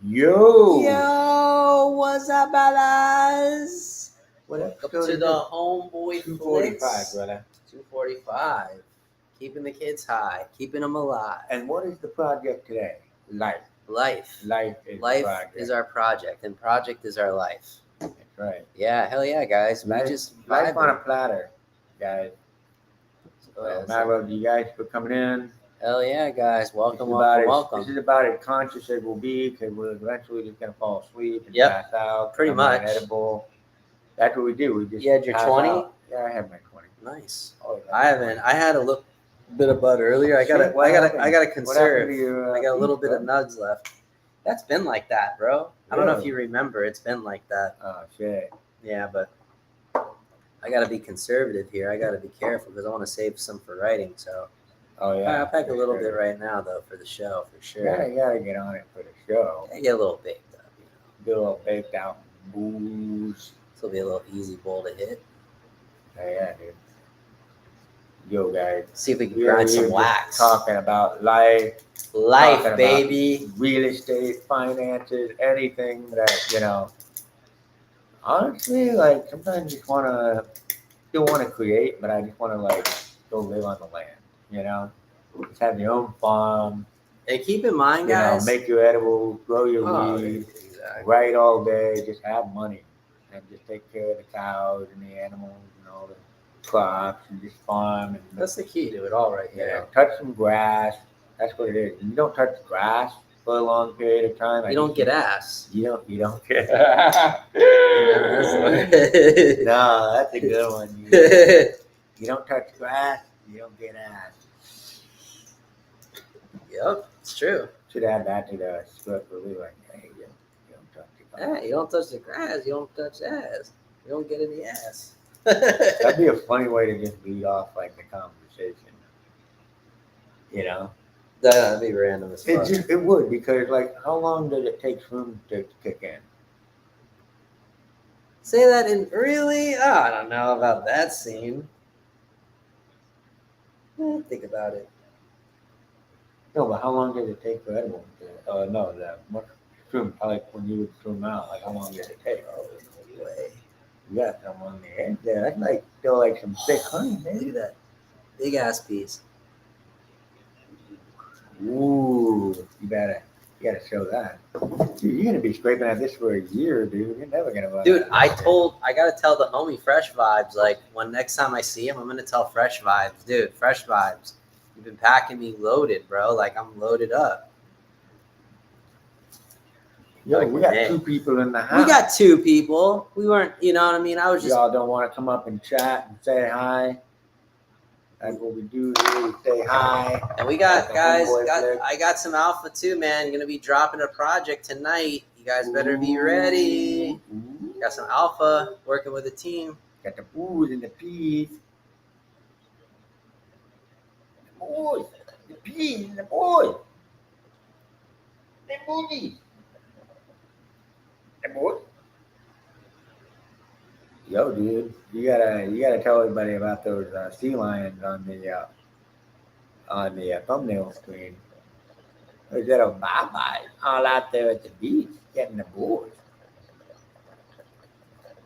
Yo, what's up, brothers? What Welcome episode to is the this? homeboy 245, Flits. brother. 245. Keeping the kids high, keeping them alive. And what is the project today? Life. Life. Life is the Life project. is our project, and project is our life. That's right. Yeah, hell yeah, guys. We Life, just life on a vibing. platter, guys. Oh, So, I love you guys for coming in. hell yeah, guys. Welcome, This welcome. is about as conscious as we'll be because we're eventually just going to fall asleep and Yep, pass out. pretty become much. Inedible. That's what we do. We just You had your pass 20? out. Yeah, I had my 20. Nice. Oh, I haven't. I had a little bit of bud earlier. I gotta What happened? conserve. to your, I got a little bit bro? of nugs left. That's been like that, bro. I don't know if Really? you remember. It's been like that. Oh, shit. Yeah, but I gotta be conservative here. I gotta be careful because I want to save some for writing. So Oh, yeah. I'll pack a for little sure. bit right now, though, for the show, for sure. Yeah, you gotta get on it for the show. I get a little baked up, you know. Get a little baked out booze. This will be a little easy bowl to hit. Oh, yeah, dude. Yo, guys. See if we can We are grind some here wax. just talking about life, Life, talking about baby. real estate, finances, anything that, honestly, like, sometimes you still want to create, but I just want to, like, go live on the land, Just have your own farm, And keep in mind, guys. make your edibles, grow your Oh, weed, exactly. write all day, just have money, and just take care of the cows and the animals and all the crops and just farm and That's the key to it all, right there. touch some grass. That's what it is. When you don't touch grass for a long period of time, You don't get ass. You don't get. Yeah, No, that's a good one. You don't touch grass, you don't get ass. Yep, it's true. Should add that to the script where we like, hey, you don't touch the grass. Hey, you don't touch the grass, you don't touch ass. You don't get any ass. That'd be a funny way to just lead off like the conversation. That'd be random as fuck. It would, because like, how long does it take for them to kick in? Say that in really? Oh, I don't know about that scene. Think about it. No, but how long did it take for edible? No, the mushroom, like when you would shroom out, like how long did it take? Oh, no way. You got some on the edge there. That's like still like some thick honey, Look man. at that. Big ass piece. Ooh, you gotta show that. Dude, you're gonna be scraping at this for a year, dude. You're never gonna run. Dude, out of this. I gotta tell the homie Fresh Vibes, like when next time I see him, I'm gonna tell Fresh Vibes, dude, Fresh Vibes. You've been packing me loaded, bro. Like I'm loaded up. Yo, Like we my got name. 2 people in the house. We got 2 people. We weren't, you know what I mean? I was just Y'all don't want to come up and chat and say hi. That's what we do here. We say hi. and we got Like the guys, homeboy flick. I got some alpha too, man. Gonna be dropping a project tonight. You guys better be ready. Ooh. Got some alpha working with a team. Got the booze and the peas. The boys. The peas and the boys. The movies. The boys. Yo, dude, you gotta tell everybody about those sea lions on the thumbnail screen. There's little bye-bye all out there at the beach getting the boys.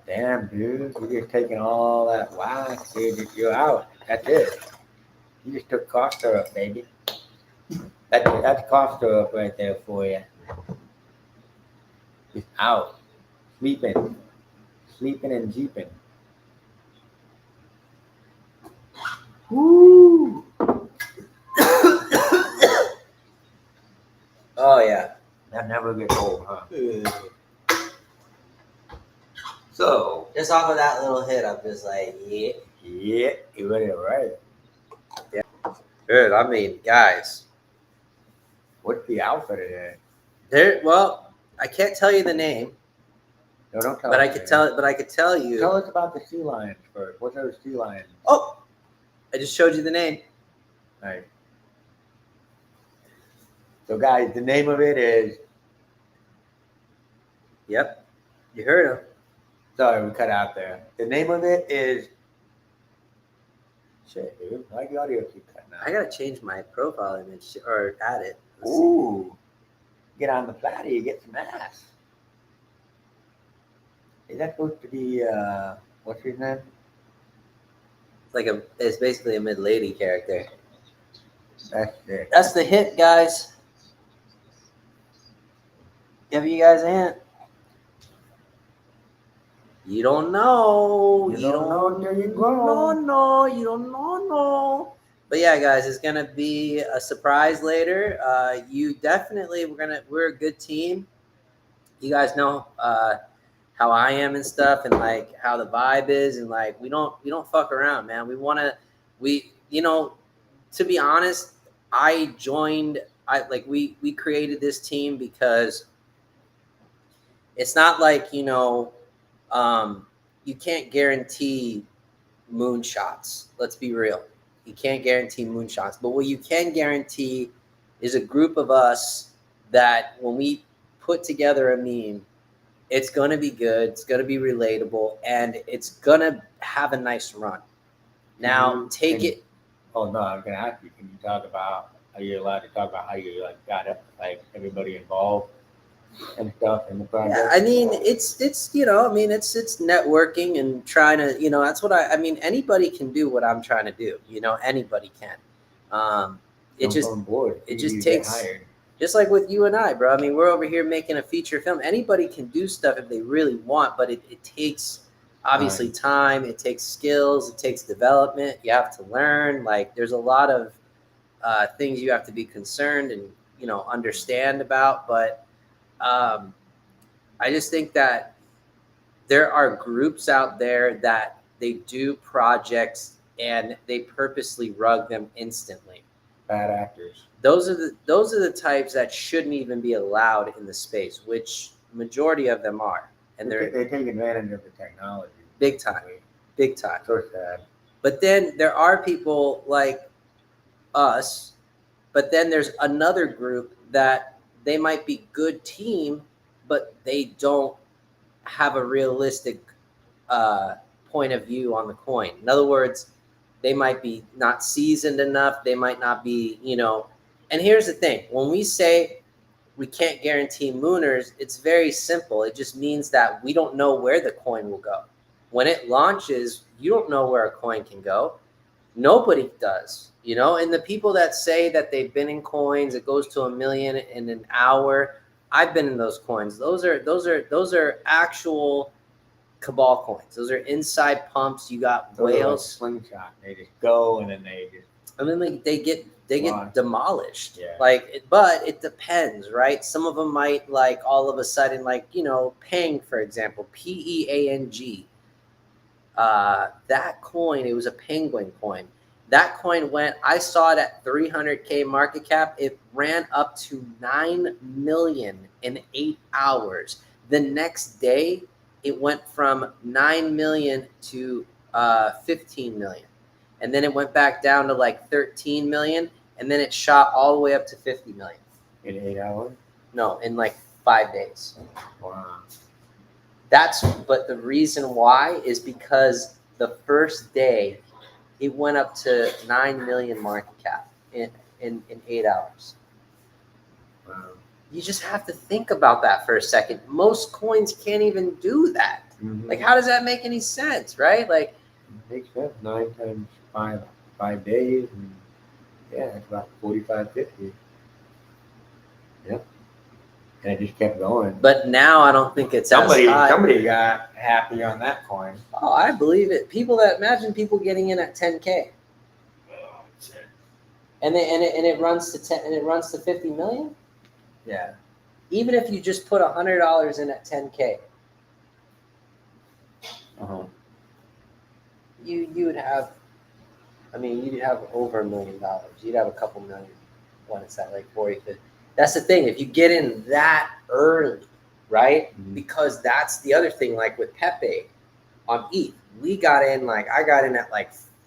Damn, dude, you're just taking all that wax, dude. You're out. That's it. You just took cough syrup, baby. That's cough syrup right there for you. Just out. Sleeping and jeeping. Woo! Oh yeah. That never gets old, huh? So, Just off of that little hit, I'm just like, yeah. yeah, you ready to write? Good. I mean, guys. What's the alpha today? Well, I can't tell you the name, No, don't tell but us. I could tell you. Tell us about the sea lions first. What's those sea lions? Oh, I just showed you the name. Right. So, guys, the name of it is. Yep, you heard him. Sorry, we cut out there. The name of it is. Shit, dude. Why the audio keep cutting out? I gotta change my profile image or add it. Let's see. Ooh. get on the platter, you get some ass. Is that supposed to be what's his name? It's basically a mid-lady character. That's it. That's the hit, guys. Give you guys a hint. You don't know. You don't know until you grow. No, you don't know. But yeah, guys, it's gonna be a surprise later. You definitely we're a good team. You guys know how I am and stuff, and like how the vibe is, and like we don't fuck around, man. To be honest, we created this team because it's not like you can't guarantee moonshots. Let's be real. You can't guarantee moonshots. But what you can guarantee is a group of us that when we put together a meme, it's going to be good, it's going to be relatable, and it's going to have a nice run. Now, take it. Oh, no, I'm going to ask you, can you talk about, are you allowed to talk about how you like got it, like everybody involved and stuff in the project? Yeah, I mean, it's networking and trying to, that's what anybody can do what I'm trying to do. Anybody can. It just takes, just like with you and I, bro. I mean, we're over here making a feature film. Anybody can do stuff if they really want, but it takes obviously time. It takes skills. It takes development. You have to learn. Like, there's a lot of things you have to be concerned and understand about, but. I just think that there are groups out there that they do projects and they purposely rug them instantly. Bad actors. Those are the types that shouldn't even be allowed in the space, which majority of them are, and they take advantage of the technology. Big time. So sad. But then there are people like us, but then there's another group that they might be good team, but they don't have a realistic point of view on the coin. In other words, they might be not seasoned enough. They might not be, And here's the thing. When we say we can't guarantee mooners, it's very simple. It just means that we don't know where the coin will go. When it launches, you don't know where a coin can go. Nobody does, And the people that say that they've been in coins, it goes to 1 million in an hour. I've been in those coins. Those are actual cabal coins. Those are inside pumps. You got whales. Slingshot. They just go and then they just. I mean, they get demolished. Yeah. But it depends, right? Some of them might all of a sudden, Peng, for example, PEANG. That coin, it was a penguin coin. That coin I saw it at 300K market cap. It ran up to 9 million in 8 hours. The next day, it went from 9 million to 15 million. And then it went back down to 13 million. And then it shot all the way up to 50 million. In 8 hours? No, in 5 days. Wow. But the reason why is because the first day, it went up to 9 million market cap in 8 hours. Wow. You just have to think about that for a second. Most coins can't even do that. Mm-hmm. How does that make any sense, right? It makes sense. 9 times 5 days. And yeah, it's about 45, 50. Yep. And it just kept going. But now I don't think it's somebody as high. Got happy on that coin. Oh, I believe it. Imagine people getting in at 10K. Oh, shit. And it runs to 10 and it runs to 50 million? Yeah. Even if you just put $100 in at 10K. Uh-huh. You would have you'd have over $1 million. You'd have a couple million when it's at 40, 50. That's the thing. If you get in that early, right? Mm-hmm. Because that's the other thing, with Pepe on ETH. We got in, I got in at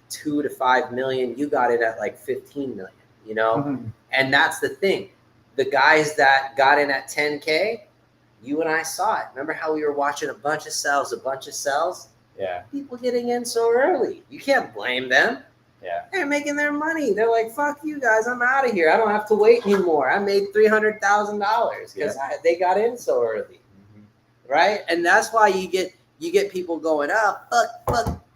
2 to 5 million. You got in at 15 million, Mm-hmm. And that's the thing. The guys that got in at 10K, you and I saw it. Remember how we were watching a bunch of sells? Yeah. People getting in so early. You can't blame them. Yeah. They're making their money. They're like, fuck you guys, I'm out of here. I don't have to wait anymore. I made $300,000 because they got in so early. Right? And that's why you get people going, oh,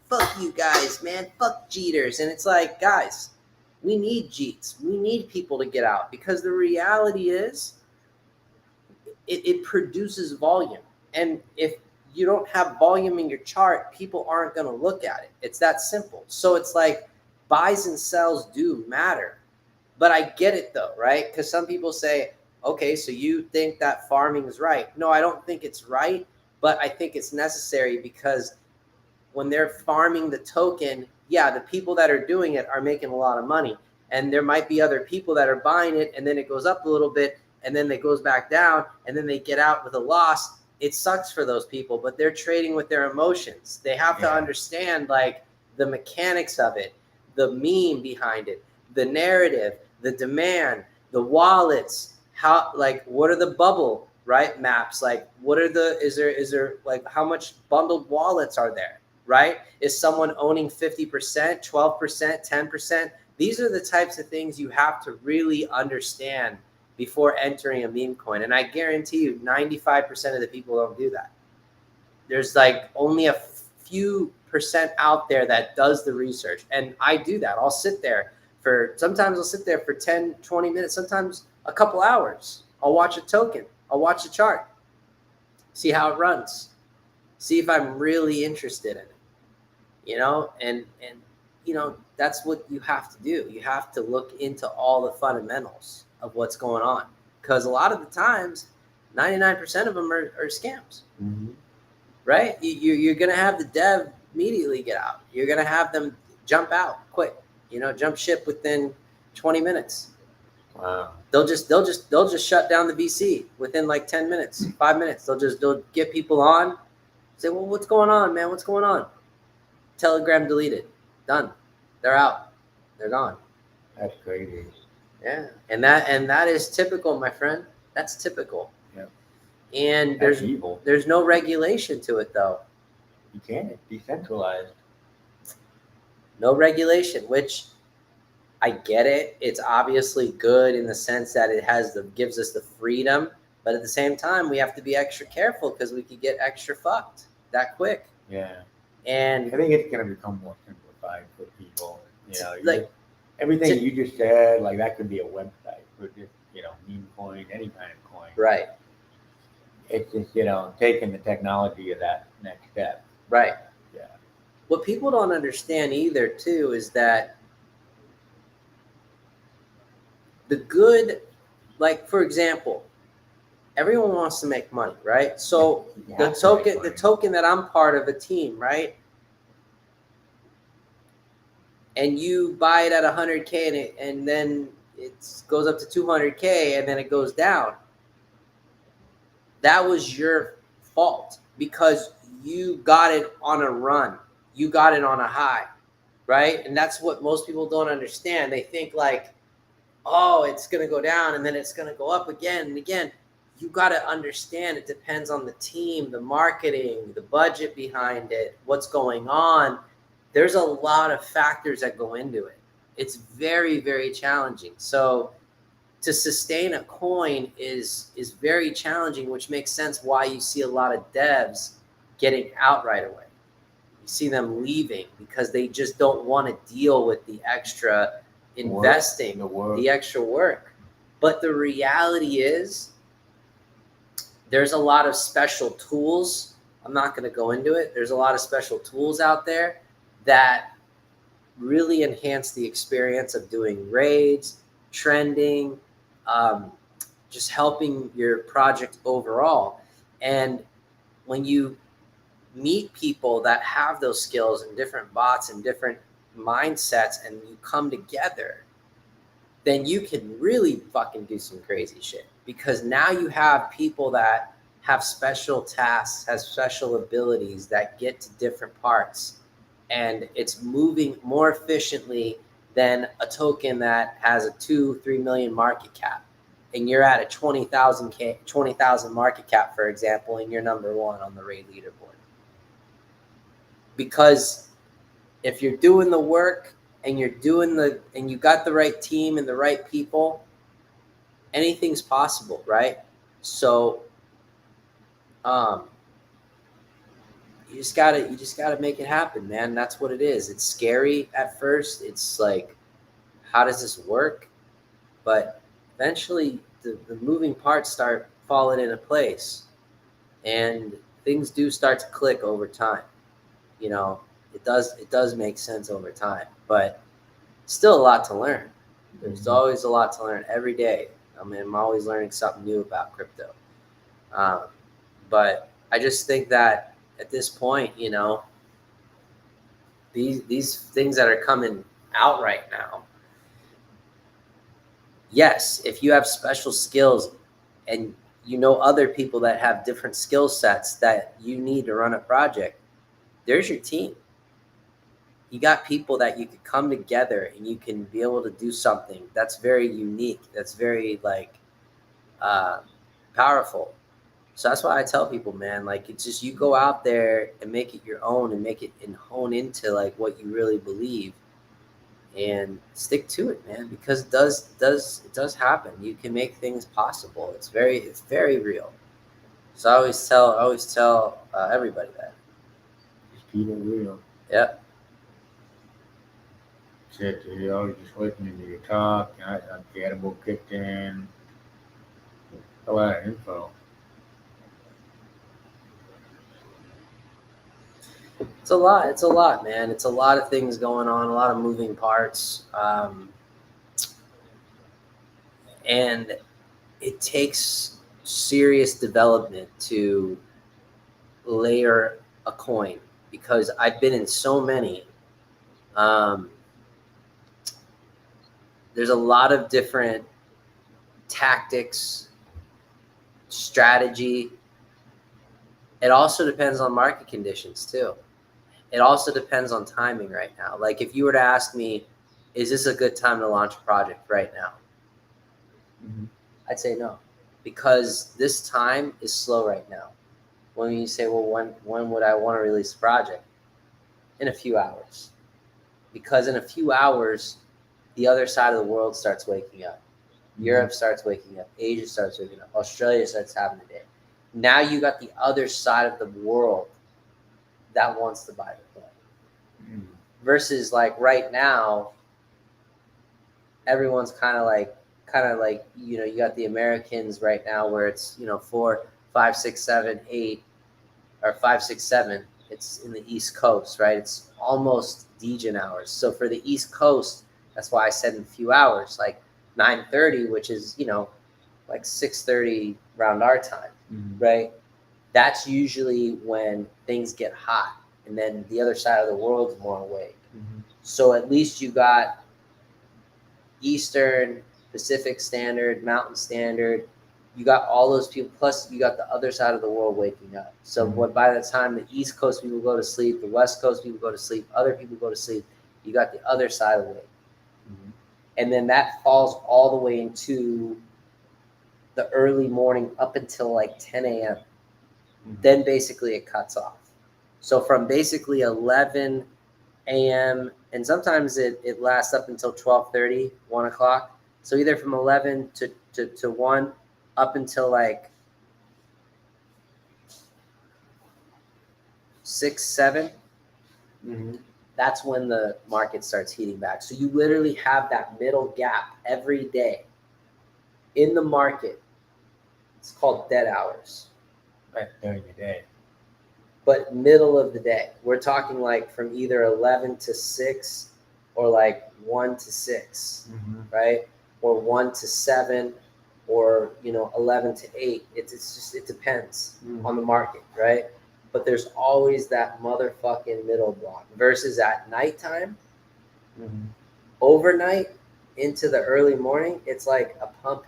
fuck you guys, man. Fuck Jeters. And it's like, guys, we need Jeets. We need people to get out because the reality is it produces volume. And if you don't have volume in your chart, people aren't going to look at it. It's that simple. So it's like buys and sells do matter. But I get it though, right? Because some people say, okay, so you think that farming is right. No, I don't think it's right, but I think it's necessary because when they're farming the token, yeah, the people that are doing it are making a lot of money. And there might be other people that are buying it, and then it goes up a little bit, and then it goes back down, and then they get out with a loss. It sucks for those people, but they're trading with their emotions. They have to understand like the mechanics of it, the meme behind it, the narrative, the demand, the wallets, how, like, what are the bubble, right, maps? Like, what are the, is there like, how much bundled wallets are there, right? Is someone owning 50%, 12%, 10%? These are the types of things you have to really understand before entering a meme coin. And I guarantee you 95% of the people don't do that. There's like only a few percent out there that does the research. And I do that. I'll sit there sometimes I'll sit there for 10, 20 minutes, sometimes a couple hours. I'll watch a token. I'll watch a chart, see how it runs, see if I'm really interested in it, and that's what you have to do. You have to look into all the fundamentals of what's going on, because a lot of the times 99% of them are scams. Right? You're going to have the dev immediately get out. You're going to have them jump out quick, jump ship within 20 minutes. Wow. They'll just shut down the VC within like 10 minutes, 5 minutes. They'll get people on, say, well, what's going on, man? What's going on? Telegram deleted. Done. They're out. They're gone. That's crazy. Yeah. And that is typical, my friend. That's typical. Yep. And That's evil. There's no regulation to it though. You can't. It's decentralized. No regulation, which I get it. It's obviously good in the sense that it gives us the freedom, but at the same time, we have to be extra careful because we could get extra fucked that quick. Yeah. And I think it's going to become more simplified for people. like everything you just said, like that could be a website for just, meme coin, any kind of coin. Right. It's just, taking the technology of that next step. Right. Yeah. What people don't understand either, too, is that the good, like, for example, everyone wants to make money, right? So the token that I'm part of a team, right? And you buy it at 100K and then it goes up to 200K and then it goes down. That was your fault because you got it on a run. You got it on a high, right? And that's what most people don't understand. They think like, oh, it's going to go down and then it's going to go up again and again. You got to understand it depends on the team, the marketing, the budget behind it, what's going on. There's a lot of factors that go into it. It's very, very challenging. So to sustain a coin is very challenging, which makes sense why you see a lot of devs getting out right away. You see them leaving because they just don't want to deal with the extra investing, the extra work. But the reality is there's a lot of special tools. I'm not going to go into it. There's a lot of special tools out there that really enhance the experience of doing raids, trending, just helping your project overall. And when you meet people that have those skills and different bots and different mindsets and you come together, then you can really fucking do some crazy shit, because now you have people that have special tasks, have special abilities that get to different parts, and it's moving more efficiently than a token that has a 2-3 million market cap, and you're at a 20,000 market cap, for example, and you're number one on the raid leaderboard. Because if you're doing the work and you're and you got the right team and the right people, anything's possible, right? So you just gotta make it happen, man. That's what it is. It's scary at first. It's like, how does this work? But eventually the moving parts start falling into place, and things do start to click over time. You know, it does make sense over time, but still a lot to learn. There's always a lot to learn every day. I mean, I'm always learning something new about crypto. But I just think that at this point, you know, these things that are coming out right now, yes, if you have special skills and you know other people that have different skill sets that you need to run a project, there's your team. You got people that you could come together and you can be able to do something that's very unique, that's very like powerful. So that's why I tell people, man, like, it's just, you go out there and make it your own and make it and hone into like what you really believe and stick to it, man, because it does happen. You can make things possible. It's very real. So I always tell everybody that. Just keep it real. Yep. Shit, you know, just listening to you talk, I'm getting kicked in. A lot of info. It's a lot, man. It's a lot of things going on, a lot of moving parts, and it takes serious development to layer a coin, because I've been in so many. There's a lot of different tactics, strategy. It also depends on market conditions too. It also depends on timing right now. Like, if you were to ask me, is this a good time to launch a project right now? I'd say no, because this time is slow right now. When you say, well, when would I want to release a project? In a few hours. Because in a few hours, the other side of the world starts waking up. Europe starts waking up. Asia starts waking up. Australia starts having a day. Now you got the other side of the world that wants to buy the coin. Versus like right now, everyone's kind of like, you know, you got the Americans right now where it's, you know, 4, 5, 6, 7, 8, or 5, 6, 7. It's in the East Coast, right? It's almost Degen hours. So for the East Coast, that's why I said in a few hours, like 9:30, which is, you know, like 6:30 around our time, right? That's usually when things get hot, and then the other side of the world's more awake. So at least you got Eastern, Pacific Standard, Mountain Standard. You got all those people, plus you got the other side of the world waking up. So by the time the East Coast people go to sleep, the West Coast people go to sleep, other people go to sleep, you got the other side awake. And then that falls all the way into the early morning up until like 10 a.m. Then basically it cuts off. So from basically 11 a.m. and sometimes it lasts up until 12:30, 1 o'clock. So either from 11 to 1 up until like 6, 7. That's when the market starts heating back. So you literally have that middle gap every day in the market. It's called dead hours. Right during the day. But middle of the day. We're talking like from either 11 to 6 or like 1 to 6, right? Or 1 to 7 or, you know, 11 to 8. It's just, it depends on the market, right? But there's always that motherfucking middle block versus at nighttime, overnight into the early morning, it's like a pump.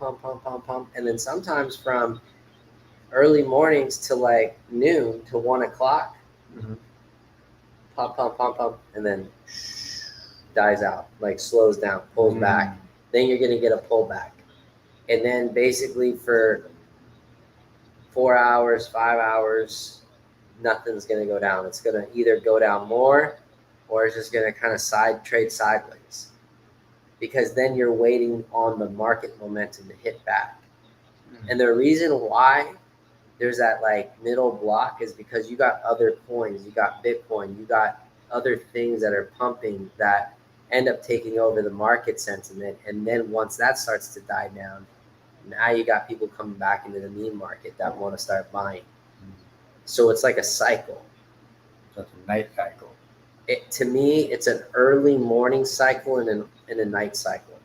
And then sometimes from early mornings to like noon to 1 o'clock, pump, and then dies out, like slows down, pulls back. Then you're going to get a pullback. And then basically for 4 hours, 5 hours, nothing's going to go down. It's going to either go down more or it's just going to kind of trade sideways, because then you're waiting on the market momentum to hit back. And the reason why there's that like middle block is because you got other coins, you got Bitcoin, you got other things that are pumping that end up taking over the market sentiment. And then once that starts to die down, now you got people coming back into the meme market that want to start buying. So it's like a cycle. So it's a night cycle. To me, it's an early morning cycle and a night cycle.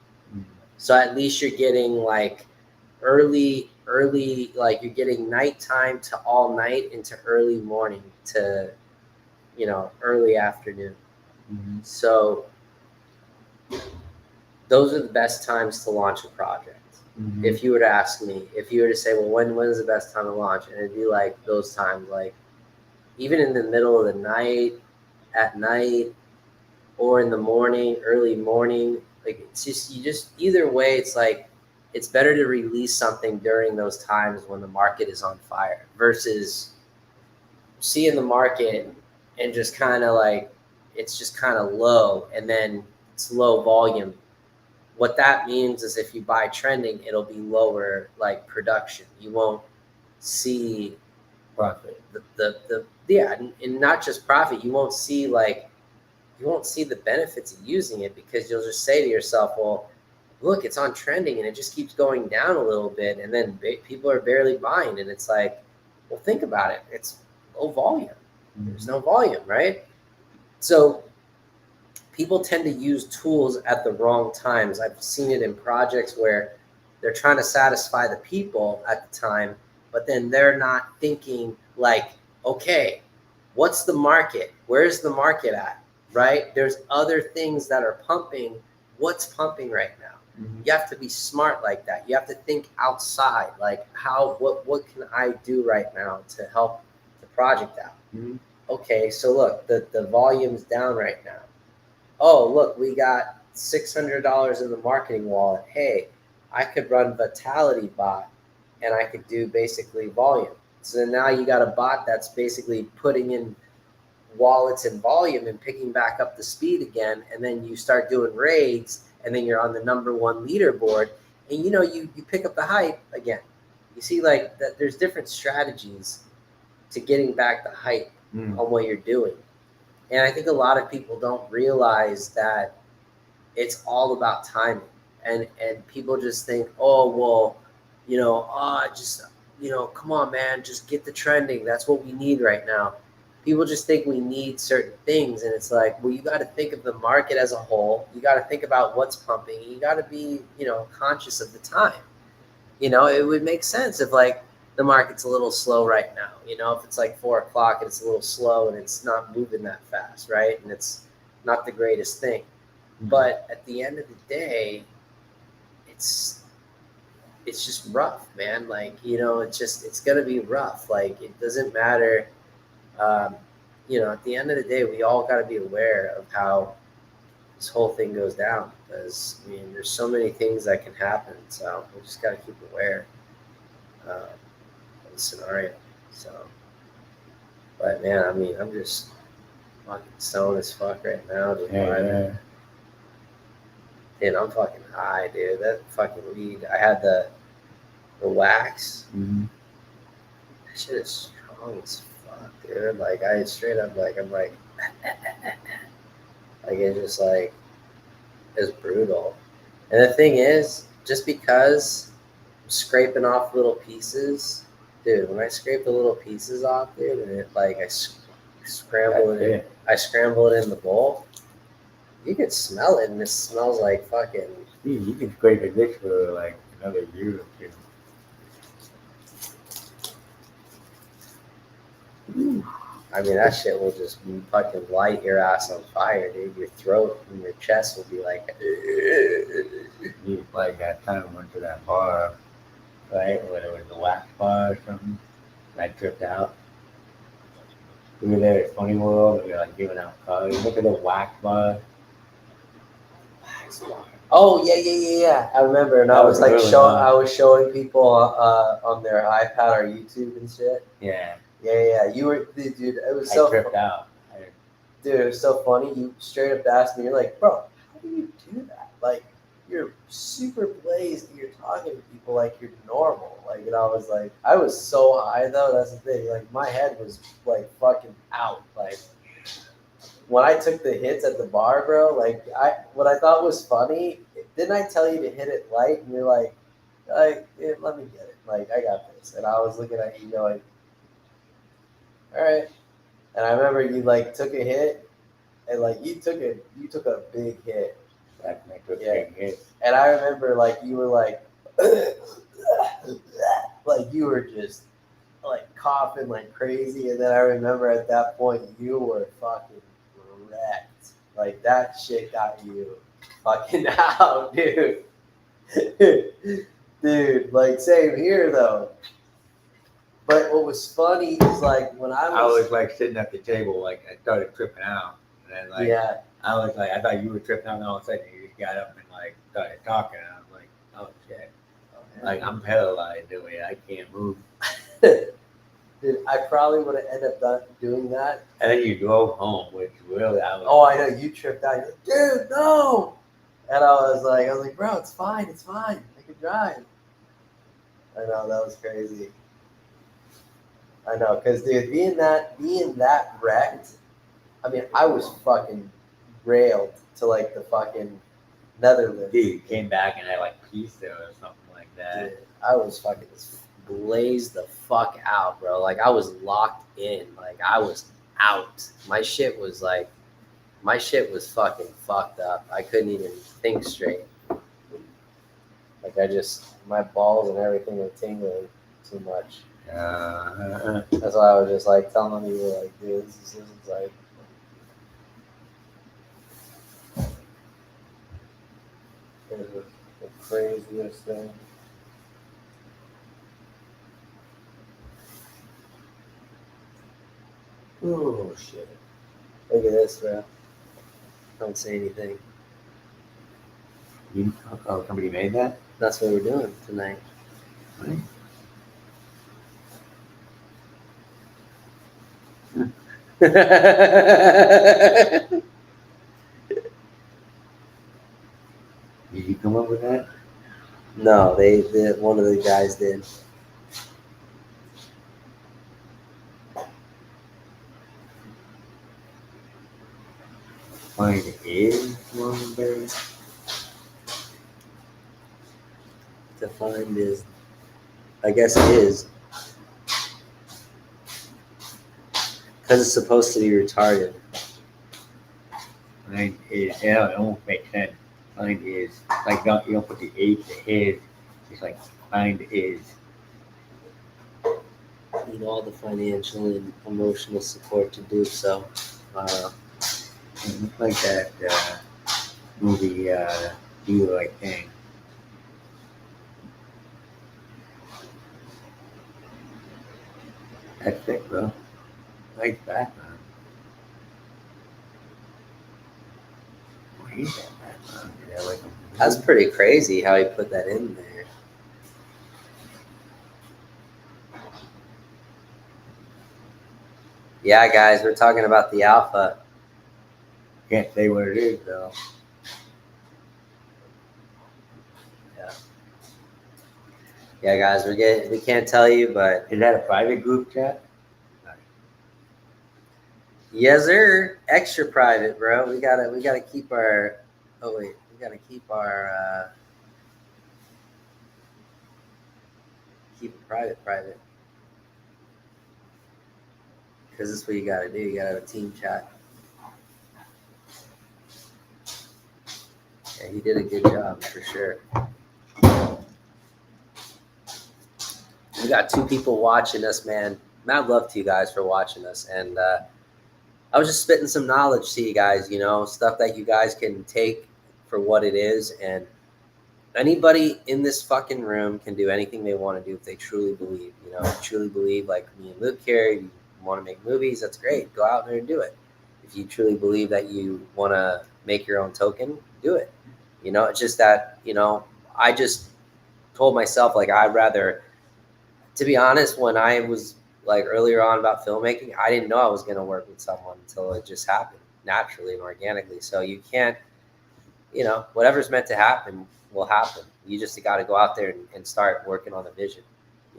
So at least you're getting like early, like you're getting nighttime to all night into early morning to, early afternoon. So those are the best times to launch a project. If you were to ask me, if you were to say, well, when is the best time to launch? And it'd be like those times, like even in the middle of the night, at night, or in the morning, early morning. Like it's just either way, it's like it's better to release something during those times when the market is on fire versus seeing the market and just kind of like it's just kind of low and then it's low volume. What that means is if you buy trending, it'll be lower like production. You won't see Profit. and not just profit. You won't see the benefits of using it because you'll just say to yourself, well, look, it's on trending and it just keeps going down a little bit. And then people are barely buying. And it's like, well, think about it. It's low volume. There's no volume, right? So people tend to use tools at the wrong times. I've seen it in projects where they're trying to satisfy the people at the time, but then they're not thinking like, okay, what's the market? Where's the market at? Right? There's other things that are pumping. What's pumping right now? You have to be smart like that. You have to think outside. Like what can I do right now to help the project out? Okay, so look, the volume's down right now. Oh, look, we got $600 in the marketing wallet. Hey, I could run Vitality bot and I could do basically volume. So now you got a bot that's basically putting in wallets and volume and picking back up the speed again. And then you start doing raids and then you're on the #1 leaderboard and you pick up the hype again. You see like that there's different strategies to getting back the hype on what you're doing. And I think a lot of people don't realize that it's all about timing. And people just think, oh, well, come on, man, just get the trending. That's what we need right now. People just think we need certain things. And it's like, well, you got to think of the market as a whole. You got to think about what's pumping. You got to be, conscious of the time. It would make sense if like the market's a little slow right now. If it's like 4 o'clock and it's a little slow and it's not moving that fast, right? And it's not the greatest thing. But at the end of the day, it's just rough, man. Like, it's going to be rough. Like, it doesn't matter. At the end of the day, we all got to be aware of how this whole thing goes down because, there's so many things that can happen. So we just got to keep aware of the scenario. So, but man, I'm just fucking stoned as fuck right now. Yeah. Dude, I'm fucking high, dude. That fucking weed. I had the wax. That shit is strong as fuck, dude. Like I straight up I'm like it's just like it's brutal. And the thing is, just because I'm scraping off little pieces, dude, when I scrape the little pieces off, dude, and it like I scramble it in the bowl, you can smell it, and it smells like fucking. You can scrape it this for like another year or two. That shit will just fucking light your ass on fire, dude. Your throat and your chest will be like. Like that time I went to that bar, right? When it was the wax bar or something, and I tripped out. We were there at Funny World, and we were like giving out cards. Look at the wax bar. Oh yeah. I remember, and I was like I was showing people on their iPad or YouTube and shit. Yeah. Yeah. You were, dude. It was I tripped out. Dude, it was so funny. You straight up asked me, you're like, bro, how do you do that? Like, you're super blazed and you're talking to people like you're normal. Like, and I was like, I was so high though. That's the thing. Like, my head was like fucking out. Like, when I took the hits at the bar, bro, like, what I thought was funny, didn't I tell you to hit it light? And you're like, yeah, let me get it. Like, I got this. And I was looking at you going, all right. And I remember you like took a hit, and like you took a big hit. Like make a Yeah. big hit. And I remember like you were like, like you were just like coughing like crazy. And then I remember at that point you were fucking wrecked. Like that shit got you fucking out, dude. Dude, like same here though. But what was funny is like when I was like sitting at the table, like I started tripping out, and then like yeah, I was like, I thought you were tripping out, and all of a sudden you just got up and like started talking, and I was like, oh shit, like I'm paralyzed, dude, I can't move. dude, I probably would have ended up doing that. And then you drove home, which really I was. Oh, I know you tripped out. You're like, dude, no. And I was like, bro, it's fine, I can drive. I know that was crazy. I know, cause dude, being that wrecked, I mean, I was fucking railed to like the fucking Netherlands. Dude, came back and had like pizza or something like that. Dude, I was fucking blazed the fuck out, bro. Like I was locked in. Like I was out. My shit was fucking fucked up. I couldn't even think straight. Like my balls and everything were tingling too much. That's why I was just like telling you, like, dude, this is like. The craziest thing. Oh shit! Look at this, bro. Don't say anything. Somebody made that? That's what we're doing tonight. Right. Did you come up with that? No, one of the guys did. Find is one berry. To find is, I guess is, because it's supposed to be retarded. Find is, yeah, it won't make sense. Find is, like you don't put the H, the is, it's like find is. Need all the financial and emotional support to do so. It's like that movie, Do the Right Thing. That's it, bro. Nice background. What is that background? Is that like a That's pretty crazy how he put that in there. Yeah, guys, we're talking about the alpha. Can't say what it is though. Yeah, guys, we can't tell you, but Is that a private group chat? yes, sir. Extra private, bro. We gotta keep our. Oh wait, we gotta keep our. Keep it private. Because this is what you gotta do. You gotta have a team chat. Yeah, he did a good job for sure. We got 2 people watching us, man. Mad love to you guys for watching us. And I was just spitting some knowledge to you guys, stuff that you guys can take for what it is. And anybody in this fucking room can do anything they want to do if they truly believe, truly believe, like me and Luke here, you want to make movies, that's great. Go out there and do it. If you truly believe that you want to make your own token, do it. It's just that, I just told myself, like, I'd rather, to be honest, when I was like earlier on about filmmaking, I didn't know I was going to work with someone until it just happened. naturally and organically. So you can't, whatever's meant to happen will happen. You just got to go out there and start working on the vision.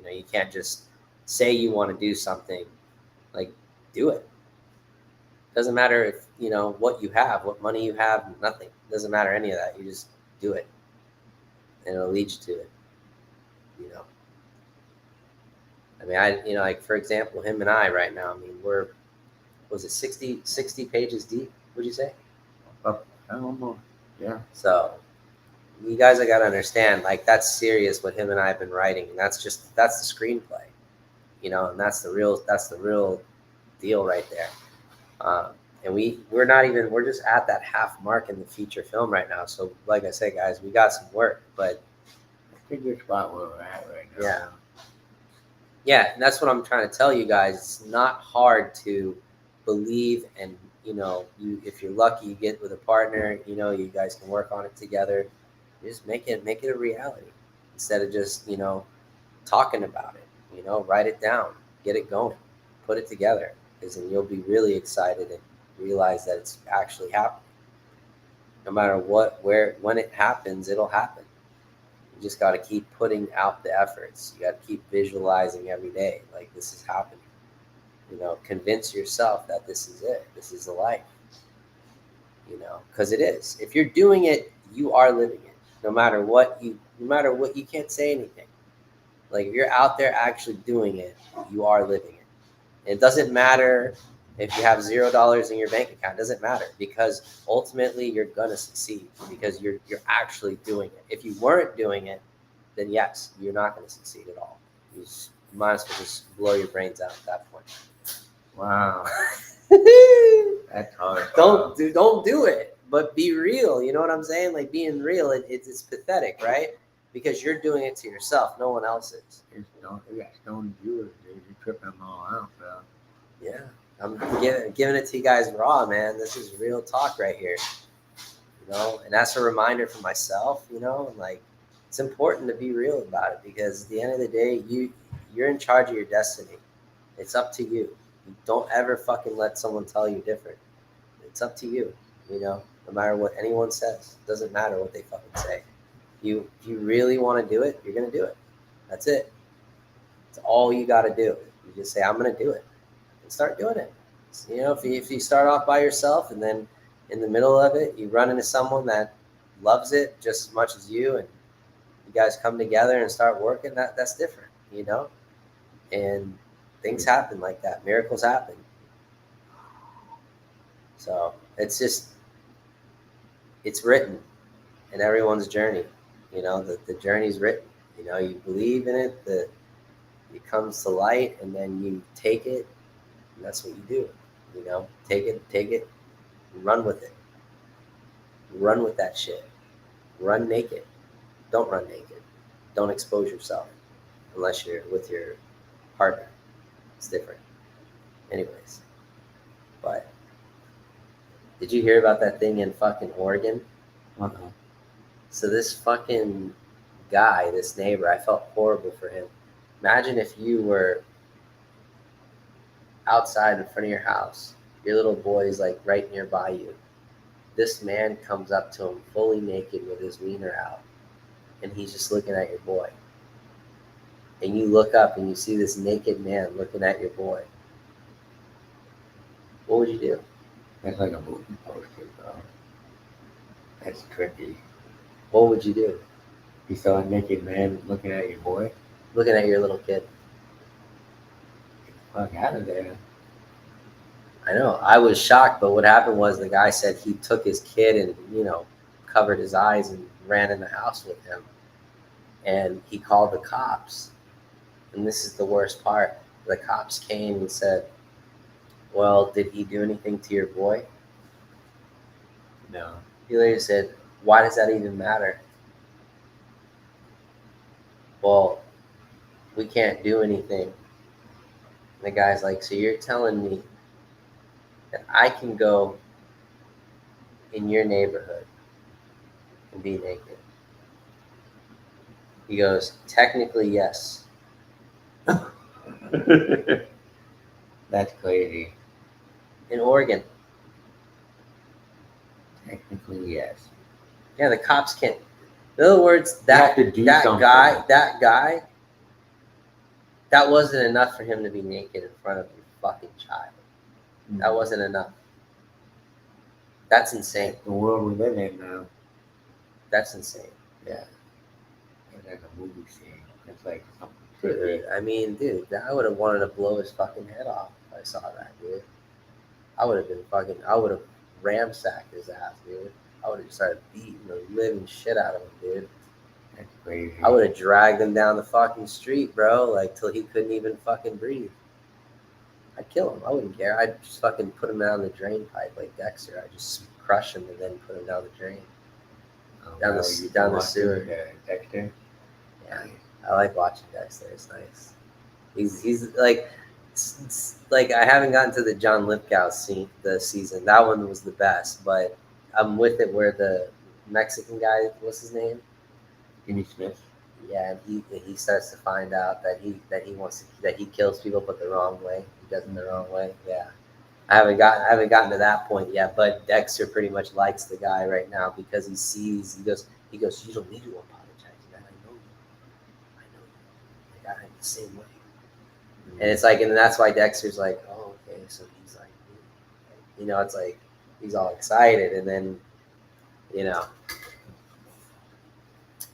You can't just say you want to do something, like, do it. Doesn't matter if, what you have, what money you have, nothing. Doesn't matter any of that. You just do it and it'll lead you to it, you know. I mean, like, for example, him and I right now, I mean, was it 60 pages deep, would you say? Almost, yeah. So you guys, I got to understand, like, that's serious what him and I have been writing. And that's the screenplay, and that's the real deal right there. And we're just at that half mark in the feature film right now. So like I said, guys, we got some work, but It's a good spot where we're at right now. Yeah, and that's what I'm trying to tell you guys. It's not hard to believe, and if you're lucky, you get with a partner. You guys can work on it together. Just make it a reality instead of just talking about it. Write it down, get it going, put it together, because then you'll be really excited and realize that it's actually happening. No matter what, where, when it happens, it'll happen. You just got to keep putting out the efforts. You got to keep visualizing every day, like, this is happening. Convince yourself that this is it. This is the life. Because it is. If you're doing it, you are living it. No matter what, you can't say anything. Like, if you're out there actually doing it, you are living it. It doesn't matter if you have $0 in your bank account. It doesn't matter, because ultimately you're gonna succeed because you're actually doing it. If you weren't doing it, then yes, you're not gonna succeed at all. You might as well just blow your brains out at that point. Wow. That's hard. Don't do it, but be real. You know what I'm saying? Like, being real, it's pathetic, right? Because you're doing it to yourself. No one else is. You got stone viewers, dude. You're tripping them all out, bro. Yeah. I'm giving it to you guys raw, man. This is real talk right here. And that's a reminder for myself, and like, it's important to be real about it, because at the end of the day, you're in charge of your destiny. It's up to you. You don't ever fucking let someone tell you different. It's up to you, no matter what anyone says. It doesn't matter what they fucking say. If you really want to do it, you're going to do it. That's it. It's all you got to do. You just say, I'm going to do it, and start doing it. If you start off by yourself, and then in the middle of it, you run into someone that loves it just as much as you, and you guys come together and start working, that's different, and things happen like that. Miracles happen. So it's written in everyone's journey. The journey's written. You believe in it, it comes to light, and then you take it, and that's what you do. Take it, run with it. Run with that shit. Run naked. Don't run naked. Don't expose yourself unless you're with your partner. It's different. Anyways, but did you hear about that thing in fucking Oregon? Uh-huh. So this fucking guy, this neighbor, I felt horrible for him. Imagine if you were outside in front of your house, your little boy is like right nearby you. This man comes up to him fully naked with his wiener out, and he's just looking at your boy. And you look up and you see this naked man looking at your boy. What would you do? That's like a movie poster, bro. That's tricky. What would you do? You saw a naked man looking at your boy? Looking at your little kid. Get the fuck out of there. I know. I was shocked, but what happened was the guy said he took his kid and, covered his eyes and ran in the house with him. And he called the cops. And this is the worst part. The cops came and said, well, did he do anything to your boy? No. He later said, why does that even matter? Well, we can't do anything. And the guy's like, so you're telling me that I can go in your neighborhood and be naked? He goes, technically, yes. That's crazy. In Oregon. Technically, yes. Yeah, the cops can't. In other words, You have to do something. that guy, that wasn't enough for him to be naked in front of your fucking child. That wasn't enough. That's insane. That's the world we live in now. That's insane. Yeah. It's like a movie scene. It's like something Dude, trippy. I mean, dude, I would have wanted to blow his fucking head off if I saw that, dude. I would have ramsacked his ass, dude. I would have started beating the living shit out of him, dude. That's crazy. I would have dragged him down the fucking street, bro, like till he couldn't even fucking breathe. I'd kill him. I wouldn't care. I'd just fucking put him down the drain pipe like Dexter. I'd just crush him and then put him down the drain. Down the sewer. Dexter. Yeah, I like watching Dexter. It's nice. He's like, it's like I haven't gotten to the John Lithgow season. That one was the best, but I'm with it where the Mexican guy, what's his name? Jimmy Smith. Yeah, and he starts to find out that he kills people, but the wrong way. He does it the wrong way. Yeah, I haven't gotten to that point yet. But Dexter pretty much likes the guy right now because he sees. He goes. You don't need to apologize, man. I know you. Like, I'm the same way. And it's like, and that's why Dexter's like, oh, okay, so he's like, it's like he's all excited, and then,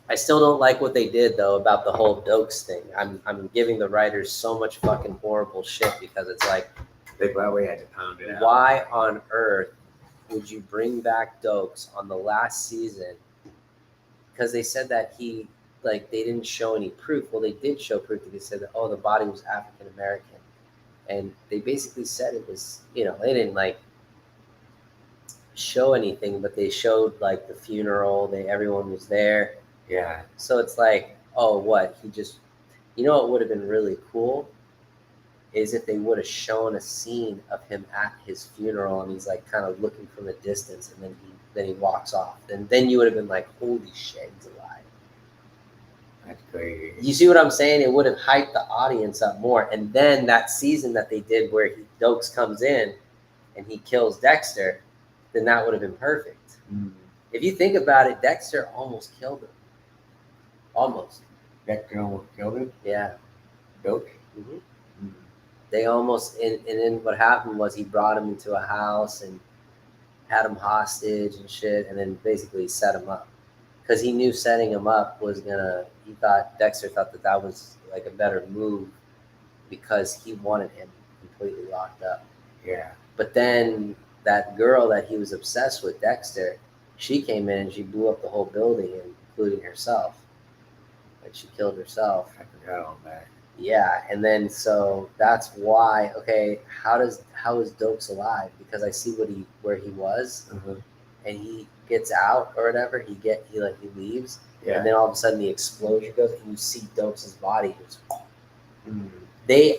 I still don't like what they did though about the whole Dokes thing. I'm giving the writers so much fucking horrible shit because it's like, they probably had to pound it out. Why on earth would you bring back Dokes on the last season? Because they said that they didn't show any proof. Well, they did show proof. They said that, the body was African American, and they basically said it was, they didn't show anything, but they showed the funeral. Everyone was there. Yeah. So it's like, what? He just, what would have been really cool is if they would have shown a scene of him at his funeral and he's kind of looking from a distance, and then he walks off. And then you would have been like, holy shit, he's alive. That's crazy. You see what I'm saying? It would have hyped the audience up more. And then that season that they did where Dokes comes in and he kills Dexter, then that would have been perfect. Mm. If you think about it, Dexter almost killed him. Almost. Dexter almost killed him? Yeah. Dokes? Mm-hmm. Mm. They almost, and then what happened was he brought him into a house and had him hostage and shit, and then basically set him up. Because he knew setting him up was Dexter thought that was a better move because he wanted him completely locked up. Yeah. But then that girl that he was obsessed with, Dexter, she came in and she blew up the whole building, including herself. She killed herself. I forgot all that. Yeah, and then so that's why. Okay, how is Dokes alive? Because I see where he was, and he gets out or whatever. He leaves, and then all of a sudden the explosion goes, and you see Dokes' body.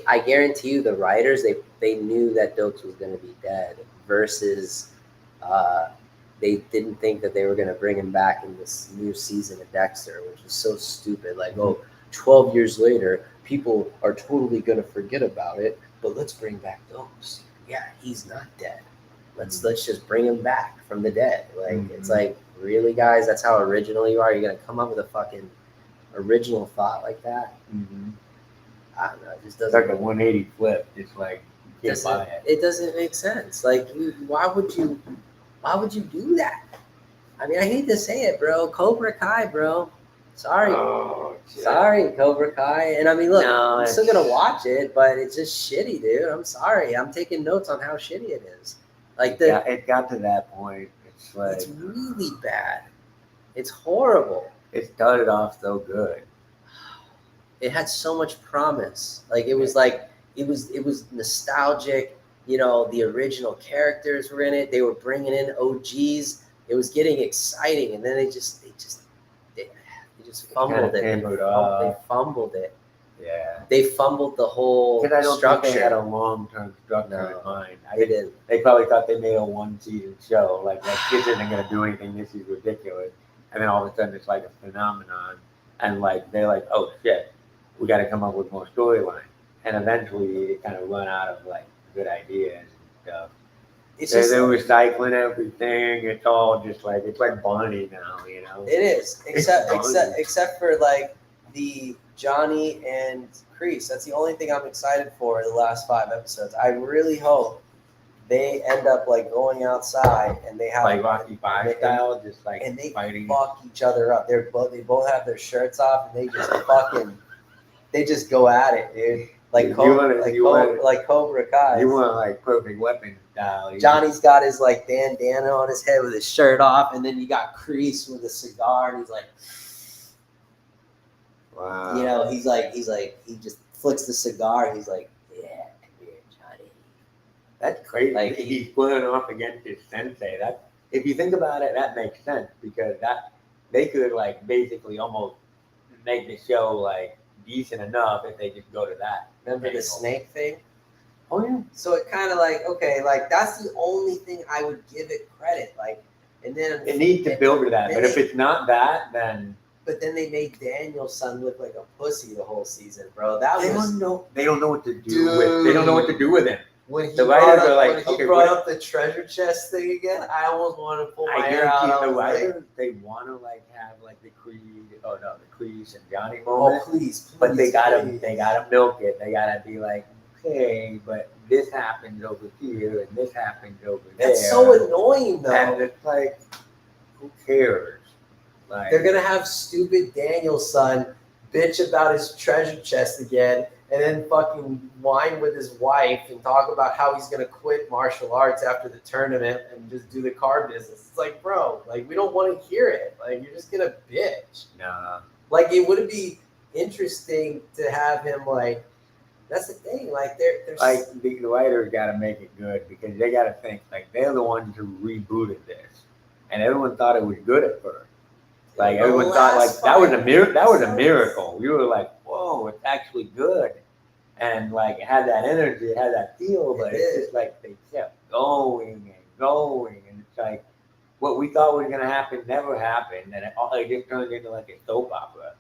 I guarantee you, the writers they knew that Dokes was going to be dead. Versus, they didn't think that they were going to bring him back in this new season of Dexter, which is so stupid. 12 years later, people are totally going to forget about it, but let's bring back Dokes. Yeah, he's not dead. Let's just bring him back from the dead. It's like, really, guys? That's how original you are? You're going to come up with a fucking original thought like that? Mm-hmm. I don't know. It just doesn't. It's like a 180 flip. It's like, it doesn't make sense. Why would you do that? I mean, I hate to say it, bro. Cobra Kai, bro. Sorry. Sorry, Cobra Kai. And I mean, look, I'm still going to watch it, but it's just shitty, dude. I'm sorry. I'm taking notes on how shitty it is. It got to that point. It's really bad. It's horrible. It started off so good. It had so much promise. It was nostalgic. The original characters were in it. They were bringing in OGs. It was getting exciting, and then they just fumbled it. They fumbled it. Yeah. They fumbled the whole structure. I don't structure. think they had a long-term structure in mind. They didn't. They probably thought they made a one-season show. That kid isn't going to do anything. This is ridiculous. And then all of a sudden, it's like a phenomenon. And they're like, oh shit, we got to come up with more storyline. And eventually, it kind of run out of good ideas and stuff. It's just they're recycling everything. It's all just like it's like Barney now, you know. it is, It's Barney. except for like the Johnny and Kreese. That's the only thing I'm excited for the last 5 episodes. I really hope they end up like going outside and they have Like Rocky Five style, just like and they fighting. fuck each other up. They both have their shirts off and they just go at it, dude. Like Cobra Kai. You want like Perfect Weapon style. Johnny's got his like bandana on his head with his shirt off, and then you got Kreese with a cigar, and he's like, wow. you know, he's like he just flicks the cigar, and he's like, yeah, come here, Johnny. That's crazy. Like he's pulling off against his sensei. That if you think about it, that makes sense because that they could like basically almost make the show like decent enough if they just go to that. Remember the snake thing? Oh yeah. So it kind of like okay, like that's the only thing I would give it credit. Like, and then it needs to build to that. But if it's not that, then. But then they made Daniel's-son look like a pussy the whole season, bro. That they was don't know. They don't know what to do with. They don't know what to do with him. When he the writers are like, when he okay, brought up the treasure chest thing again, I almost wanted to pull my hair out. The writers, they want to like have like the Kreese and Johnny moment. Oh please, but they gotta milk it. They gotta be like, okay, but this happens over here and this happens over there. That's so annoying though. And it's like, who cares? Like, they're gonna have stupid Daniel's-son bitch about his treasure chest again, and then fucking whine with his wife and talk about how he's gonna quit martial arts after the tournament and just do the car business. It's like, bro, like we don't want to hear it. Like you're just gonna bitch. Nah. Like it would be interesting to have him like. That's the thing. Like they're like the writers got to make it good because they got to think like they're the ones who rebooted this, and everyone thought it was good at first. Like everyone thought like that was a miracle. That was a miracle. You were like, whoa, it's actually good, and like it had that energy, it had that feel. But it's just like they kept going and going, and it's like what we thought was gonna happen never happened, and it just turned into like a soap opera.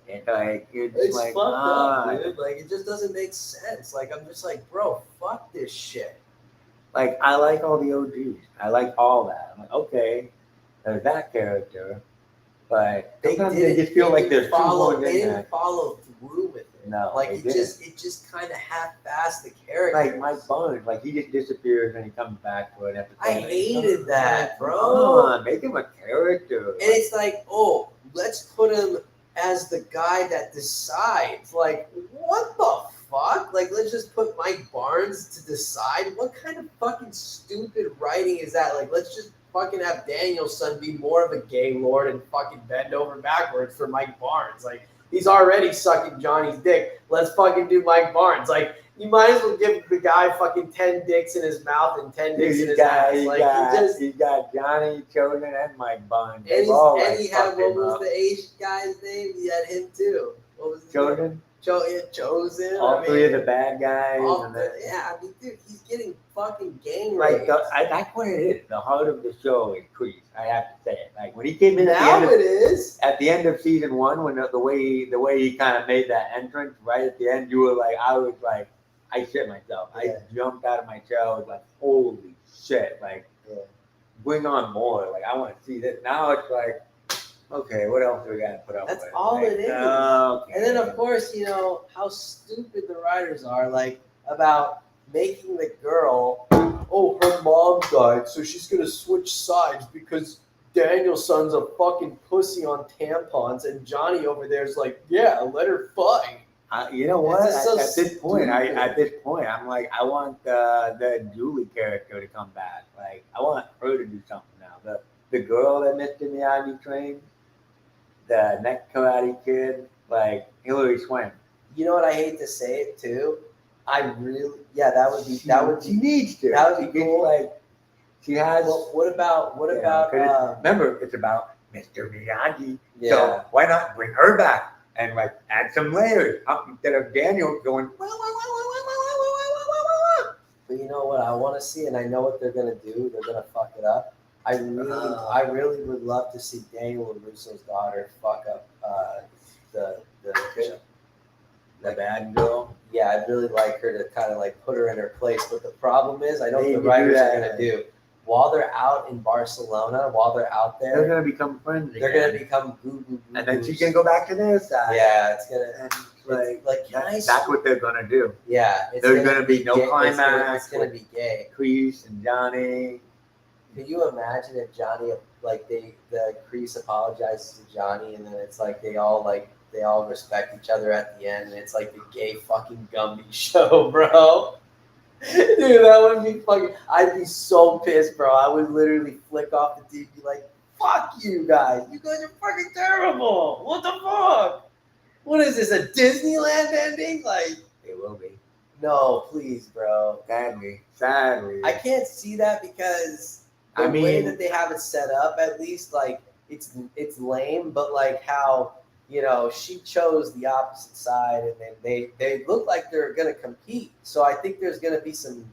And like it's like fucked up, dude. Like it just doesn't make sense. Like I'm just like, bro, fuck this shit. Like I like all the OGs. I like all that. I'm like, okay, there's that character, but sometimes they just feel like they're they didn't follow through with it. No, like it just kind of half-assed the character. Like Mike Barnes, like he just disappears and he comes back for an episode. I hated that, bro. Come on, make him a character. And it's like, oh, let's put him as the guy that decides. Like, what the fuck? Like, let's just put Mike Barnes to decide? What kind of fucking stupid writing is that? Like, let's just fucking have Daniel's-son be more of a gay lord and fucking bend over backwards for Mike Barnes. Like, he's already sucking Johnny's dick. Let's fucking do Mike Barnes. Like, you might as well give the guy fucking 10 dicks in his mouth and 10 dicks in his ass. He got Johnny, Chosen, and Mike Barnes. And he had, what was the Asian guy's name? He had him too. What was his Chosen? name? Chosen. All three of the bad guys. Yeah, I mean, dude, he's getting fucking gang raped. Like, that's what it is. The heart of the show is Kreese. I have to say it. Like when he came in at the end of season 1, when the way he kind of made that entrance right at the end, you were like, I was like, I shit myself. Yeah. I jumped out of my chair. I was like, holy shit! Like, bring on more. Like, I want to see this. Now it's like, okay, what else do we got to put up with? That's all it is. Okay. And then, of course, you know how stupid the writers are, like, about making the girl, oh, her mom died, so she's going to switch sides because Daniel's-son's a fucking pussy on tampons, and Johnny over there's like, yeah, let her fight. You know what? At this point, I'm like, I want the Julie character to come back. Like, I want her to do something now. The girl that Mr. Miyagi trained, the next Karate Kid, like Hilary Swank. You know what? I hate to say it too. That would be. She needs to. That would be cool. Like, she has. Well, what about? Remember, it's about Mr. Miyagi. Yeah. So why not bring her back? And like add some layers instead of Daniel going. But you know what I want to see, and I know what they're gonna do. They're gonna fuck it up. I really would love to see Daniel LaRusso's daughter fuck up the bad girl. yeah, I'd really like her to kind of like put her in her place. But the problem is, I know They what the do writers are that. going to do. While they're out in Barcelona, while they're out They're there, gonna become friends again. they're going to become goo. and then she's gonna go back to their side. Yeah, it's going to. And That's what they're gonna do. Yeah, it's There's gonna be no gay. climax. It's gonna be gay. Crease and Johnny. Can you imagine if Johnny, like the Crease apologizes to Johnny, and then it's like they all respect each other at the end, and it's like the gay fucking Gumby show, bro. Dude, that would be fucking. I'd be so pissed, bro. I would literally flick off the TV, like, fuck you guys. You guys are fucking terrible. What the fuck? What is this, a Disneyland ending? Like, It will be. no, please, bro. Sadly. I can't see that because the way that they have it set up, at least, like, it's lame, but like how, you know, she chose the opposite side, and then they look like they're gonna compete. So I think there's gonna be some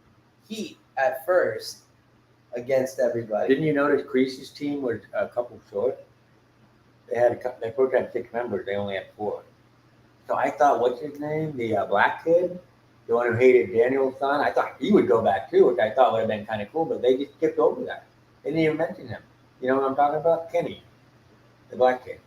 heat at first against everybody. Didn't you notice Creasy's team was a couple short? They had they supposed to have 6 members. They only had 4. So I thought, what's his name? The black kid, the one who hated Daniel's son. I thought he would go back too, which I thought would have been kind of cool. But they just skipped over that. They didn't even mention him. You know what I'm talking about? Kenny, the black kid.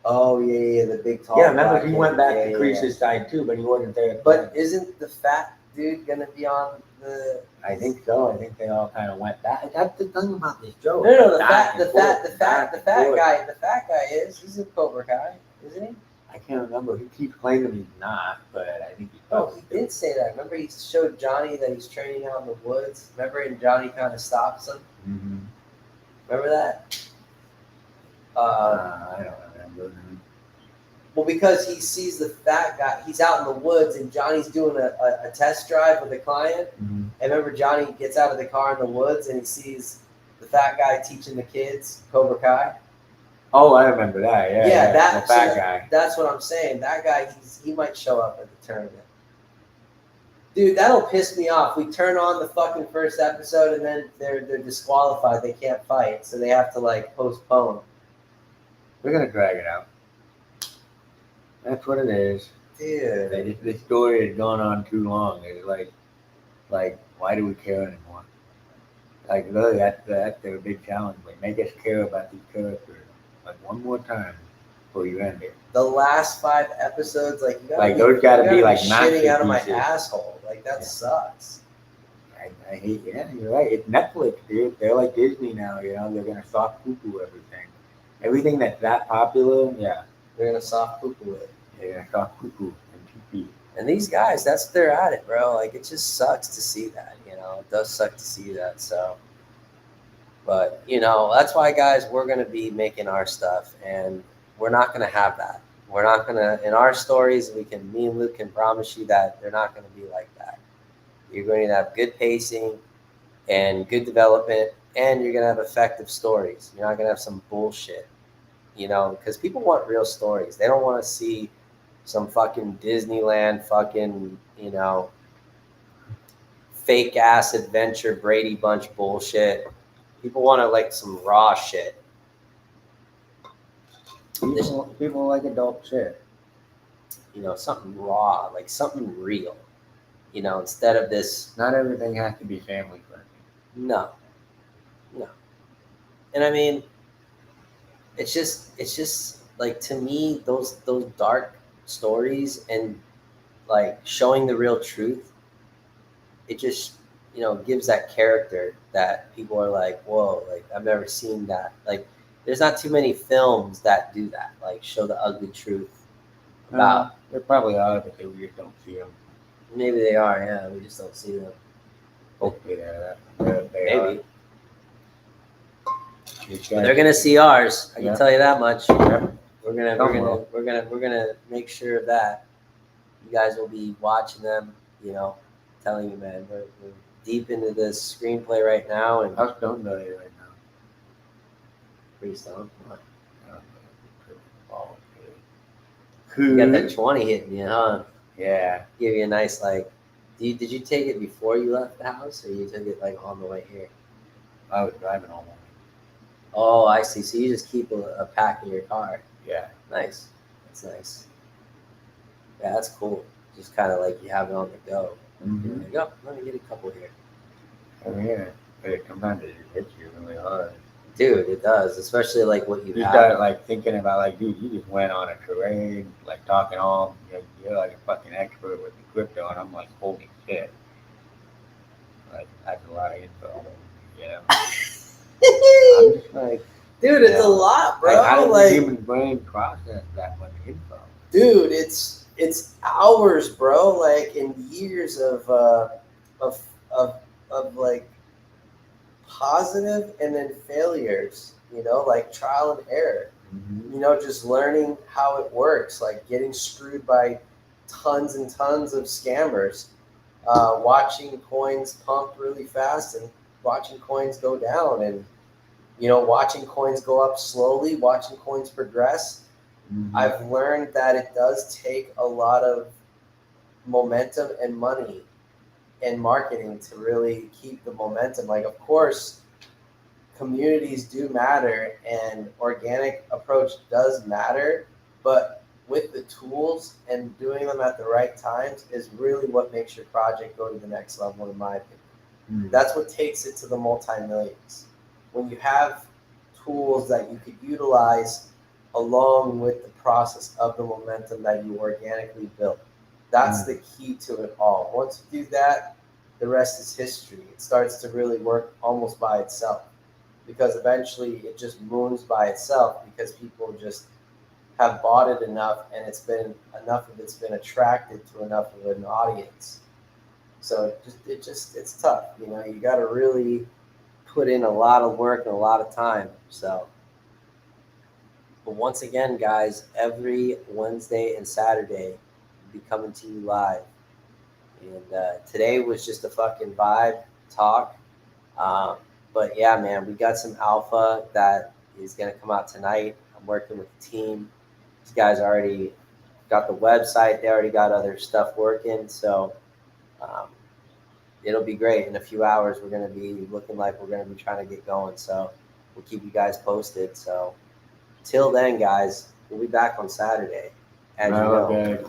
Oh yeah, the big tall. Yeah, remember he kid. went back to Creasy's side too, but he wasn't there. But isn't the fat dude gonna be on the? I think so. I think they all kind of went back. That's the thing about this show. No, the fat guy is. He's in Cobra Kai, isn't he? I can't remember. He keeps claiming he's not, but I think he's. Oh, he did say that. Remember, he showed Johnny that he's training out in the woods. Remember, and Johnny kind of stops him. Mm-hmm. Remember that? I don't remember. Well, because he sees the fat guy. He's out in the woods, and Johnny's doing a test drive with a client. Mm-hmm. And remember, Johnny gets out of the car in the woods, and he sees the fat guy teaching the kids Cobra Kai. Oh, I remember that. Yeah, that the fat guy. That's what I'm saying. That guy, he might show up at the tournament. Dude, that'll piss me off. We turn on the fucking first episode, and then they're disqualified. They can't fight, so they have to like postpone. We're gonna drag it out. That's what it is. Dude, This story has gone on too long. It's like, why do we care anymore? Like, really, that's their big challenge. Like, make us care about these characters. Like, one more time before you end it. the last 5 episodes, like, you gotta Like, those gotta be like shitting out of my masterpieces. asshole. Like, that sucks. I hate. Yeah, you're right. It's Netflix, dude. They're like Disney now. You know, they're gonna soft poo-poo everything. Everything that's that popular, yeah, They're gonna soft poo-poo it. they're gonna soft poo-poo and TP. And these guys, that's they're at it, bro. Like, it just sucks to see that. You know, it does suck to see that. So. But, you know, that's why, guys, we're going to be making our stuff, and we're not going to have that. We're not going to, in our stories, me and Luke can promise you that they're not going to be like that. You're going to have good pacing and good development, and you're going to have effective stories. You're not going to have some bullshit, you know, because people want real stories. They don't want to see some fucking Disneyland fucking, you know, fake ass adventure Brady Bunch bullshit. People want to like some raw shit. People like adult shit. You know, something raw, like something real. You know, instead of this. Not everything has to be family friendly. No. And I mean, it's just like, to me, those dark stories and like showing the real truth, it just, you know, gives that character that people are like, whoa, like, I've never seen that. Like, there's not too many films that do that, like show the ugly truth about. There probably are, but we just don't see them. Maybe they are, yeah. We just don't see them. Hopefully they Maybe. But they're gonna see ours. I can tell you that much. Yeah. We're gonna make sure of that. You guys will be watching them. You know, telling you, man, we're deep into this screenplay right now, and I don't know you right now. pretty stoned. You You got that 20 hitting you, huh? Yeah. Give you a nice like. Did you take it before you left the house, or you took it like on the way here? I was driving home. Oh, I see. So you just keep a pack in your car. Yeah. Nice. That's nice. Yeah, that's cool. Just kind of like you have it on the go. Mm-hmm. Like, oh, let me get a couple here. Oh yeah, but sometimes it just hits you really hard. Dude, it does, especially like what you You have. start like thinking about like, dude, you just went on a charade, like talking all, you're like a fucking expert with the crypto, and I'm like, holy shit, like that's a lot of info, you know. I'm just like, Dude, you it's a know, lot, bro. like how does Like, the human brain process that much info? dude, it's hours, bro. Like, in years of of of like positive and then failures. Like trial and error. Mm-hmm. Just learning how it works. Like getting screwed by tons and tons of scammers. Watching coins pump really fast and watching coins go down, and watching coins go up slowly, watching coins progress. Mm-hmm. I've learned that it does take a lot of momentum and money and marketing to really keep the momentum. Like, of course, communities do matter and organic approach does matter, but with the tools and doing them at the right times is really what makes your project go to the next level, in my opinion. Mm-hmm. That's what takes it to the multi-millions. When you have tools that you could utilize along with the process of the momentum that you organically built. That's the key to it all. Once you do that, the rest is history. It starts to really work almost by itself, because eventually it just moons by itself because people just have bought it enough, and it's been attracted to enough of an audience. So it's tough. You got to really put in a lot of work and a lot of time. So, but once again, guys, every Wednesday and Saturday, we'll be coming to you live. And today was just a fucking vibe talk. Um, but yeah, man, we got some alpha that is going to come out tonight. I'm working with the team. These guys already got the website. They already got other stuff working. So um, it'll be great. In a few hours, we're going to be looking like we're going to be trying to get going. So we'll keep you guys posted. So till then, guys, we'll be back on Saturday, as you know. Okay.